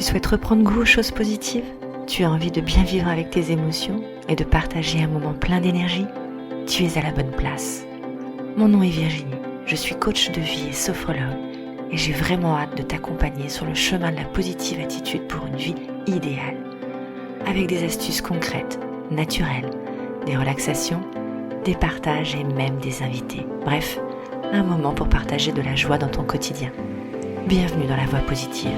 souhaites reprendre goût aux choses positives? Tu as envie de bien vivre avec tes émotions et de partager un moment plein d'énergie? Tu es à la bonne place. Mon nom est Virginie, je suis coach de vie et sophrologue et j'ai vraiment hâte de t'accompagner sur le chemin de la positive attitude pour une vie idéale. Avec des astuces concrètes, naturelles, des relaxations, des partages et même des invités. Bref, un moment pour partager de la joie dans ton quotidien. Bienvenue dans la voie positive.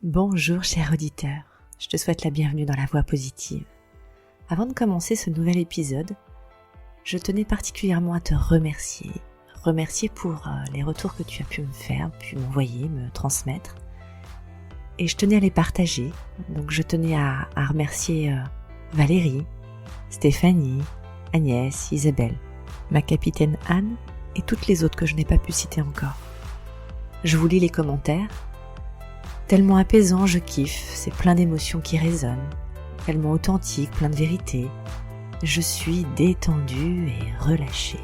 Bonjour cher auditeur, je te souhaite la bienvenue dans la voie positive. Avant de commencer ce nouvel épisode, je tenais particulièrement à te remercier pour les retours que tu as pu me faire, pu m'envoyer, me transmettre. Et je tenais à les partager, donc je tenais à remercier Valérie, Stéphanie, Agnès, Isabelle, ma capitaine Anne et toutes les autres que je n'ai pas pu citer encore. Je vous lis les commentaires. Tellement apaisant, je kiffe, c'est plein d'émotions qui résonnent, tellement authentique, plein de vérité. Je suis détendue et relâchée.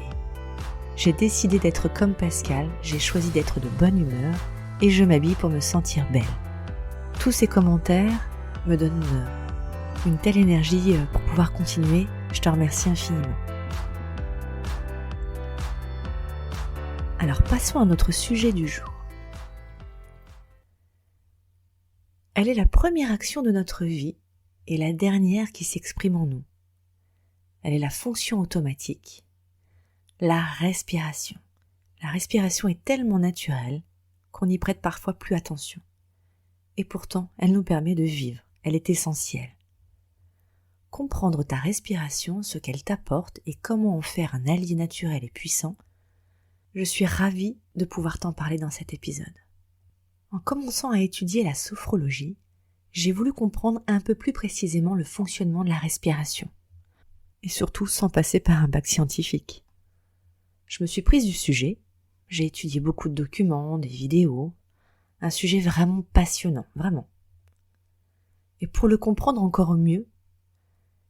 J'ai décidé d'être comme Pascal, j'ai choisi d'être de bonne humeur et je m'habille pour me sentir belle. Tous ces commentaires me donnent une telle énergie pour pouvoir continuer, je te remercie infiniment. Alors passons à notre sujet du jour. Elle est la première action de notre vie et la dernière qui s'exprime en nous. Elle est la fonction automatique, la respiration. La respiration est tellement naturelle qu'on n'y prête parfois plus attention. Et pourtant, elle nous permet de vivre, elle est essentielle. Comprendre ta respiration, ce qu'elle t'apporte et comment en faire un allié naturel et puissant, je suis ravie de pouvoir t'en parler dans cet épisode. En commençant à étudier la sophrologie, j'ai voulu comprendre un peu plus précisément le fonctionnement de la respiration. Et surtout sans passer par un bac scientifique. Je me suis prise du sujet, j'ai étudié beaucoup de documents, des vidéos, un sujet vraiment passionnant, vraiment. Et pour le comprendre encore mieux,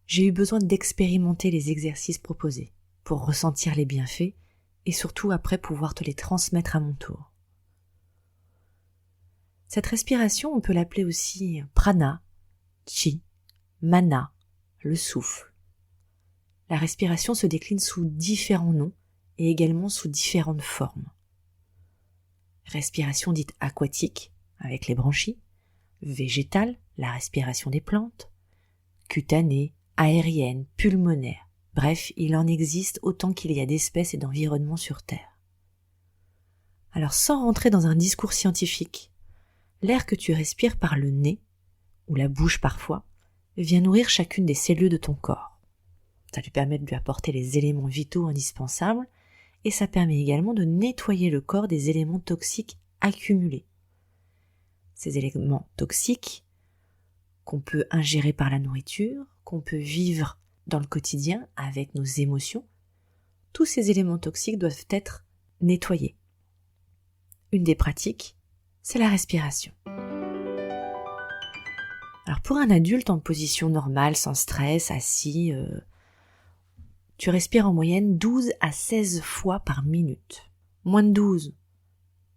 j'ai eu besoin d'expérimenter les exercices proposés, pour ressentir les bienfaits et surtout après pouvoir te les transmettre à mon tour. Cette respiration, on peut l'appeler aussi prana, chi, mana, le souffle. La respiration se décline sous différents noms et également sous différentes formes. Respiration dite aquatique, avec les branchies, végétale, la respiration des plantes, cutanée, aérienne, pulmonaire. Bref, il en existe autant qu'il y a d'espèces et d'environnements sur Terre. Alors sans rentrer dans un discours scientifique, l'air que tu respires par le nez, ou la bouche parfois, vient nourrir chacune des cellules de ton corps. Ça lui permet de lui apporter les éléments vitaux indispensables et ça permet également de nettoyer le corps des éléments toxiques accumulés. Ces éléments toxiques qu'on peut ingérer par la nourriture, qu'on peut vivre dans le quotidien avec nos émotions, tous ces éléments toxiques doivent être nettoyés. Une des pratiques, c'est la respiration. Alors pour un adulte en position normale, sans stress, assis, tu respires en moyenne 12 à 16 fois par minute. Moins de 12,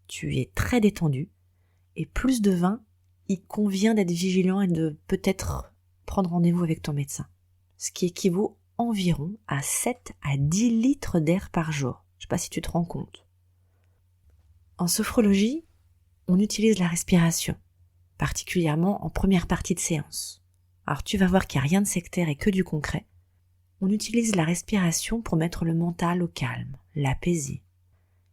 tu es très détendu. Et plus de 20, il convient d'être vigilant et de peut-être prendre rendez-vous avec ton médecin. Ce qui équivaut environ à 7 à 10 litres d'air par jour. Je ne sais pas si tu te rends compte. En sophrologie, on utilise la respiration, particulièrement en première partie de séance. Alors tu vas voir qu'il n'y a rien de sectaire et que du concret. On utilise la respiration pour mettre le mental au calme, l'apaiser,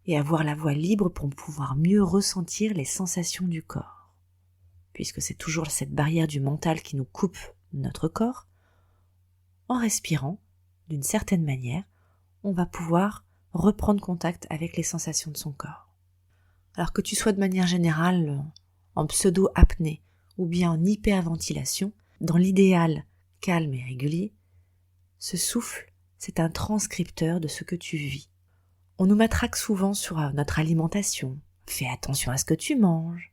et avoir la voix libre pour pouvoir mieux ressentir les sensations du corps. Puisque c'est toujours cette barrière du mental qui nous coupe notre corps, en respirant, d'une certaine manière, on va pouvoir reprendre contact avec les sensations de son corps. Alors que tu sois de manière générale en pseudo-apnée ou bien en hyperventilation, dans l'idéal calme et régulier, ce souffle, c'est un transcripteur de ce que tu vis. On nous matraque souvent sur notre alimentation. Fais attention à ce que tu manges.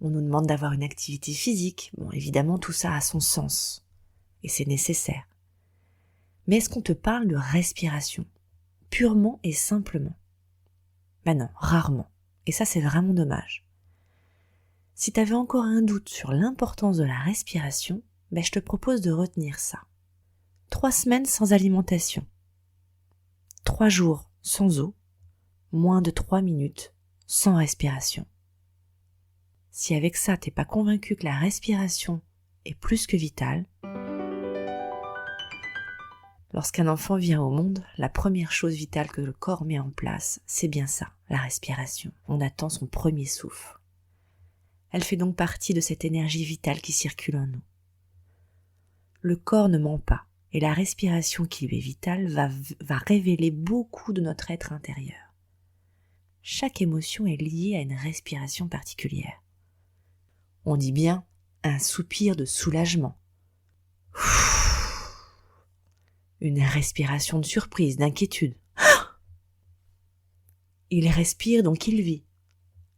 On nous demande d'avoir une activité physique. Bon, évidemment, tout ça a son sens. Et c'est nécessaire. Mais est-ce qu'on te parle de respiration, purement et simplement? Ben non, rarement. Et ça, c'est vraiment dommage. Si tu avais encore un doute sur l'importance de la respiration, ben je te propose de retenir ça. 3 semaines sans alimentation. 3 jours sans eau. Moins de 3 minutes sans respiration. Si avec ça, t'es pas convaincu que la respiration est plus que vitale, lorsqu'un enfant vient au monde, la première chose vitale que le corps met en place, c'est bien ça, la respiration. On attend son premier souffle. Elle fait donc partie de cette énergie vitale qui circule en nous. Le corps ne ment pas, et la respiration qui lui est vitale va révéler beaucoup de notre être intérieur. Chaque émotion est liée à une respiration particulière. On dit bien un soupir de soulagement. Une respiration de surprise, d'inquiétude. Il respire donc il vit.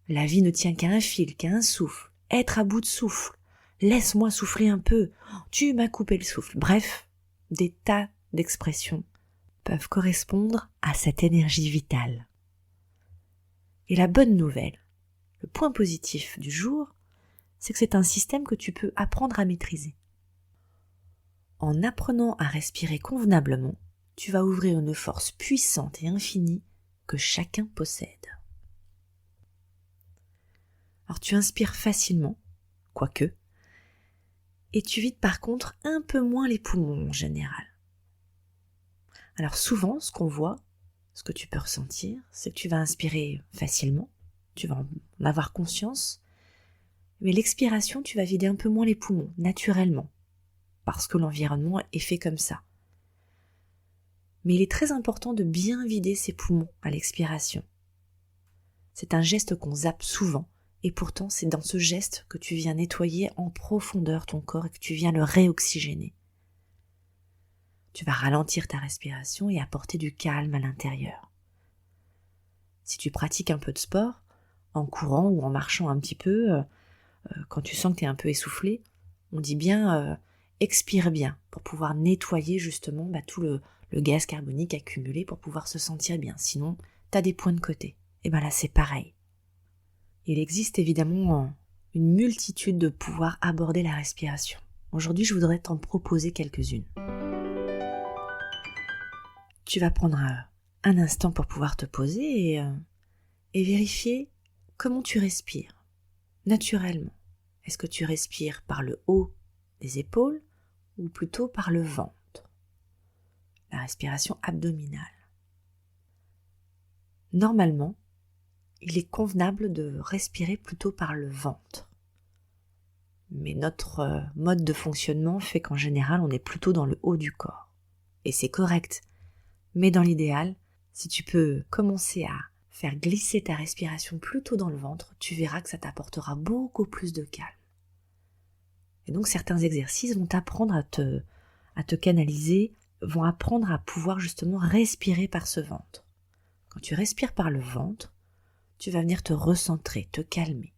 La vie ne tient qu'à un fil, qu'à un souffle. Être à bout de souffle. Laisse-moi souffler un peu. Tu m'as coupé le souffle. Bref, des tas d'expressions peuvent correspondre à cette énergie vitale. Et la bonne nouvelle, le point positif du jour, c'est que c'est un système que tu peux apprendre à maîtriser. En apprenant à respirer convenablement, tu vas ouvrir une force puissante et infinie que chacun possède. Alors tu inspires facilement, quoique, et tu vides par contre un peu moins les poumons en général. Alors souvent, ce qu'on voit, ce que tu peux ressentir, c'est que tu vas inspirer facilement, tu vas en avoir conscience, mais l'expiration, tu vas vider un peu moins les poumons, naturellement, parce que l'environnement est fait comme ça. Mais il est très important de bien vider ses poumons à l'expiration. C'est un geste qu'on zappe souvent, et pourtant c'est dans ce geste que tu viens nettoyer en profondeur ton corps et que tu viens le réoxygéner. Tu vas ralentir ta respiration et apporter du calme à l'intérieur. Si tu pratiques un peu de sport, en courant ou en marchant un petit peu, quand tu sens que tu es un peu essoufflé, on dit bien expire bien pour pouvoir nettoyer justement tout le gaz carbonique accumulé pour pouvoir se sentir bien. Sinon, tu as des points de côté. Et là, c'est pareil. Il existe évidemment une multitude de pouvoirs aborder la respiration. Aujourd'hui, je voudrais t'en proposer quelques-unes. Tu vas prendre un instant pour pouvoir te poser et vérifier comment tu respires, naturellement. Est-ce que tu respires par le haut des épaules ou plutôt par le ventre? La respiration abdominale. Normalement, il est convenable de respirer plutôt par le ventre. Mais notre mode de fonctionnement fait qu'en général, on est plutôt dans le haut du corps. Et c'est correct. Mais dans l'idéal, si tu peux commencer à faire glisser ta respiration plutôt dans le ventre, tu verras que ça t'apportera beaucoup plus de calme. Et donc certains exercices vont t'apprendre à te canaliser, vont apprendre à pouvoir justement respirer par ce ventre. Quand tu respires par le ventre, tu vas venir te recentrer, te calmer.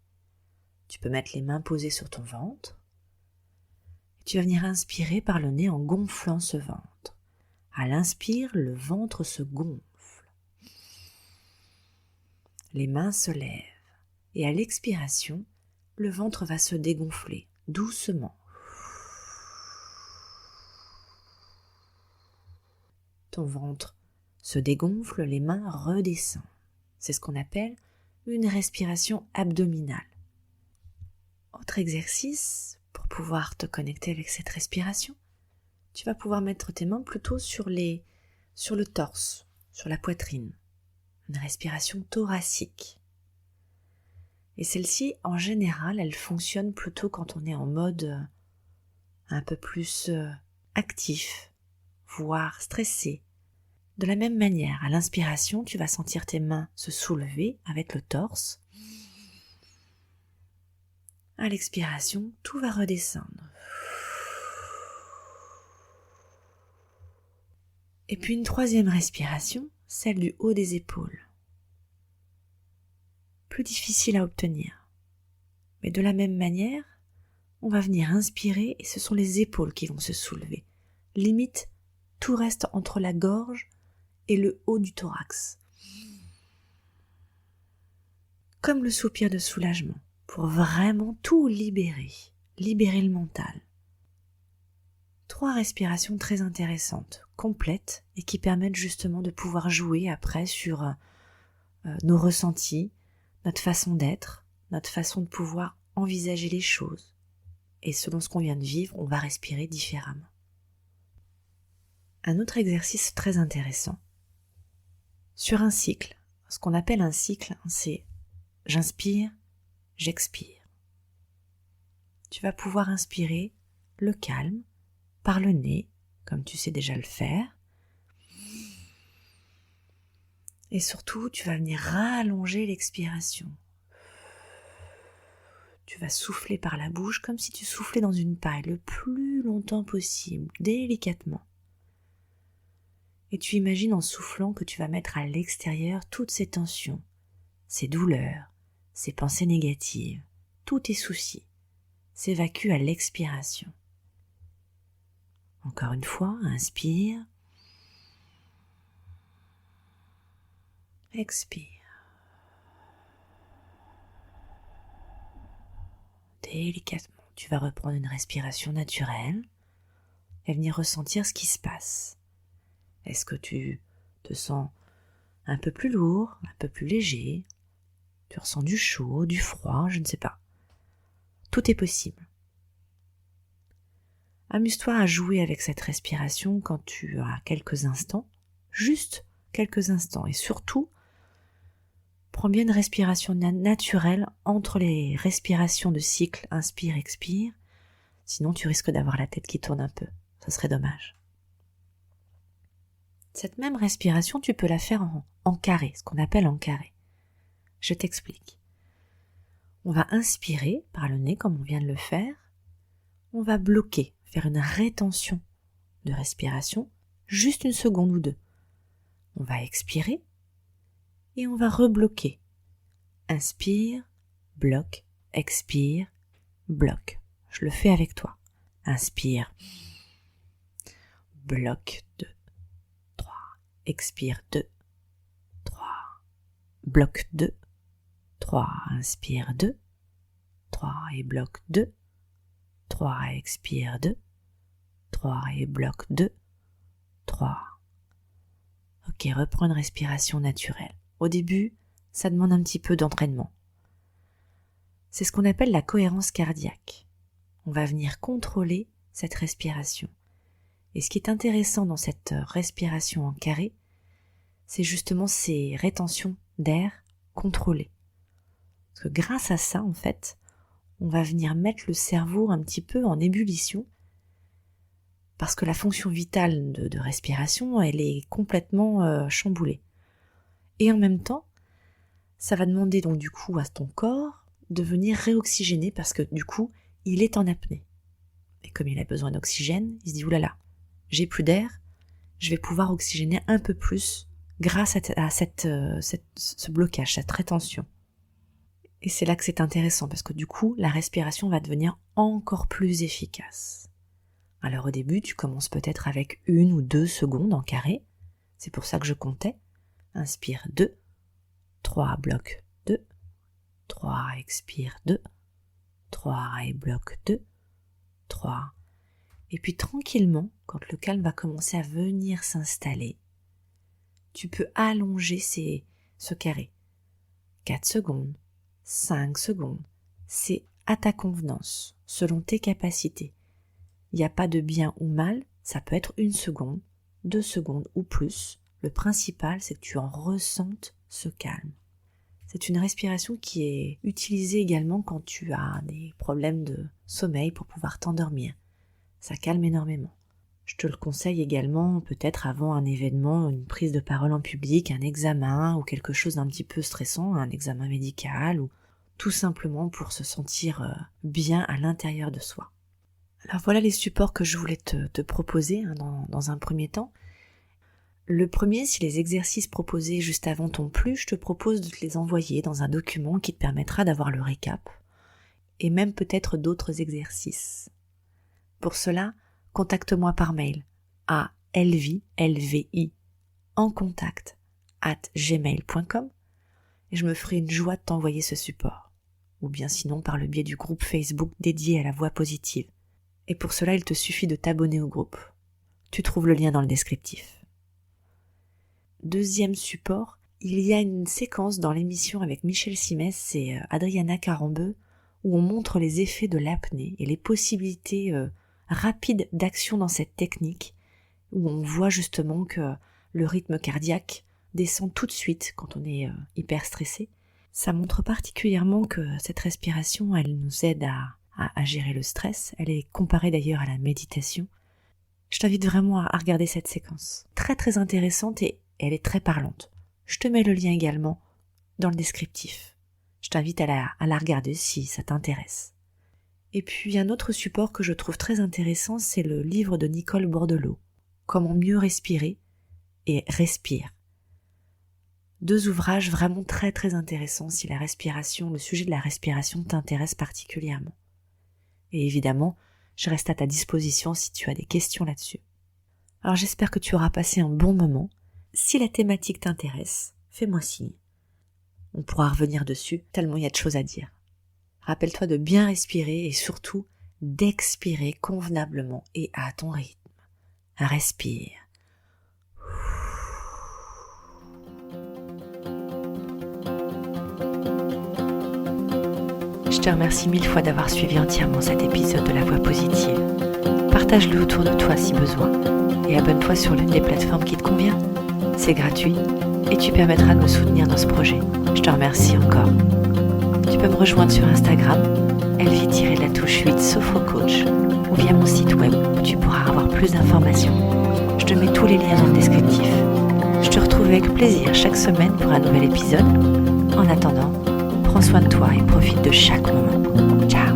Tu peux mettre les mains posées sur ton ventre. Et tu vas venir inspirer par le nez en gonflant ce ventre. À l'inspire, le ventre se gonfle. Les mains se lèvent. Et à l'expiration, le ventre va se dégonfler doucement. Ton ventre se dégonfle, les mains redescendent. C'est ce qu'on appelle une respiration abdominale. Autre exercice pour pouvoir te connecter avec cette respiration, tu vas pouvoir mettre tes mains plutôt sur le torse, sur la poitrine. Une respiration thoracique. Et celle-ci, en général, elle fonctionne plutôt quand on est en mode un peu plus actif, voire stressé. De la même manière, à l'inspiration, tu vas sentir tes mains se soulever avec le torse. À l'expiration, tout va redescendre. Et puis une troisième respiration, celle du haut des épaules. Plus difficile à obtenir. Mais de la même manière, on va venir inspirer et ce sont les épaules qui vont se soulever. Limite, tout reste entre la gorge et le haut du thorax. Comme le soupir de soulagement, pour vraiment tout libérer le mental. 3 respirations très intéressantes, complètes et qui permettent justement de pouvoir jouer après sur nos ressentis, notre façon d'être, notre façon de pouvoir envisager les choses. Et selon ce qu'on vient de vivre, on va respirer différemment. Un autre exercice très intéressant. Sur un cycle, ce qu'on appelle un cycle, c'est j'inspire, j'expire. Tu vas pouvoir inspirer le calme par le nez, comme tu sais déjà le faire. Et surtout, tu vas venir rallonger l'expiration. Tu vas souffler par la bouche comme si tu soufflais dans une paille le plus longtemps possible, délicatement. Et tu imagines en soufflant que tu vas mettre à l'extérieur toutes ces tensions, ces douleurs, ces pensées négatives, tous tes soucis s'évacuent à l'expiration. Encore une fois, inspire, expire. Délicatement, tu vas reprendre une respiration naturelle et venir ressentir ce qui se passe. Est-ce que tu te sens un peu plus lourd, un peu plus léger? Tu ressens du chaud, du froid, je ne sais pas. Tout est possible. Amuse-toi à jouer avec cette respiration quand tu as quelques instants, juste quelques instants, et surtout, prends bien une respiration naturelle entre les respirations de cycle inspire-expire, sinon tu risques d'avoir la tête qui tourne un peu, ça serait dommage. Cette même respiration, tu peux la faire en carré, ce qu'on appelle en carré. Je t'explique. On va inspirer par le nez comme on vient de le faire, on va bloquer, faire une rétention de respiration, juste 1 seconde ou 2. On va expirer et on va rebloquer. Inspire, bloque, expire, bloque. Je le fais avec toi. Inspire, bloque, 2, 3, expire, 2, 3, bloque, 2, 3, inspire, 2, 3 et bloque, 2, 3, expire, 2, 3 et bloque, 2, 3. Ok, reprends une respiration naturelle. Au début, ça demande un petit peu d'entraînement. C'est ce qu'on appelle la cohérence cardiaque. On va venir contrôler cette respiration. Et ce qui est intéressant dans cette respiration en carré, c'est justement ces rétentions d'air contrôlées. Parce que grâce à ça, en fait, on va venir mettre le cerveau un petit peu en ébullition, parce que la fonction vitale de respiration, elle est complètement chamboulée. Et en même temps, ça va demander donc du coup à ton corps de venir réoxygéner, parce que du coup, il est en apnée. Et comme il a besoin d'oxygène, il se dit « oulala, j'ai plus d'air, je vais pouvoir oxygéner un peu plus grâce à ce blocage, cette rétention. » Et c'est là que c'est intéressant, parce que du coup, la respiration va devenir encore plus efficace. Alors au début, tu commences peut-être avec 1 ou 2 secondes en carré, c'est pour ça que je comptais. Inspire 2, 3, bloque 2, 3, expire 2, 3 et bloque 2, 3. Et puis tranquillement, quand le calme va commencer à venir s'installer, tu peux allonger ce carré. 4 secondes, 5 secondes, c'est à ta convenance, selon tes capacités. Il n'y a pas de bien ou mal, ça peut être 1 seconde, 2 secondes ou plus. Le principal, c'est que tu en ressentes ce calme. C'est une respiration qui est utilisée également quand tu as des problèmes de sommeil pour pouvoir t'endormir. Ça calme énormément. Je te le conseille également peut-être avant un événement, une prise de parole en public, un examen ou quelque chose d'un petit peu stressant, un examen médical ou tout simplement pour se sentir bien à l'intérieur de soi. Alors voilà les supports que je voulais te proposer dans un premier temps. Le premier, si les exercices proposés juste avant t'ont plu, je te propose de te les envoyer dans un document qui te permettra d'avoir le récap et même peut-être d'autres exercices. Pour cela, contacte-moi par mail à lvi@gmail.com et je me ferai une joie de t'envoyer ce support. Ou bien sinon par le biais du groupe Facebook dédié à la voix positive. Et pour cela, il te suffit de t'abonner au groupe. Tu trouves le lien dans le descriptif. Deuxième support, il y a une séquence dans l'émission avec Michel Simès et Adriana Carambeu où on montre les effets de l'apnée et les possibilités rapides d'action dans cette technique, où on voit justement que le rythme cardiaque descend tout de suite quand on est hyper stressé. Ça montre particulièrement que cette respiration, elle nous aide à gérer le stress. Elle est comparée d'ailleurs à la méditation. Je t'invite vraiment à regarder cette séquence. Très très intéressante et elle est très parlante. Je te mets le lien également dans le descriptif. Je t'invite à la regarder si ça t'intéresse. Et puis un autre support que je trouve très intéressant, c'est le livre de Nicole Bordelot. Comment mieux respirer et Respire. 2 ouvrages vraiment très très intéressants si le sujet de la respiration t'intéresse particulièrement. Et évidemment, je reste à ta disposition si tu as des questions là-dessus. Alors j'espère que tu auras passé un bon moment. Si la thématique t'intéresse, fais-moi signe. On pourra revenir dessus, tellement il y a de choses à dire. Rappelle-toi de bien respirer et surtout d'expirer convenablement et à ton rythme. Respire. Je te remercie 1000 fois d'avoir suivi entièrement cet épisode de La Voix Positive. Partage-le autour de toi si besoin et abonne-toi sur l'une des plateformes qui te convient. C'est gratuit et tu permettras de me soutenir dans ce projet. Je te remercie encore. Tu peux me rejoindre sur Instagram, lv-8 Sophrocoach ou via mon site web où tu pourras avoir plus d'informations. Je te mets tous les liens dans le descriptif. Je te retrouve avec plaisir chaque semaine pour un nouvel épisode. En attendant, prends soin de toi et profite de chaque moment. Ciao.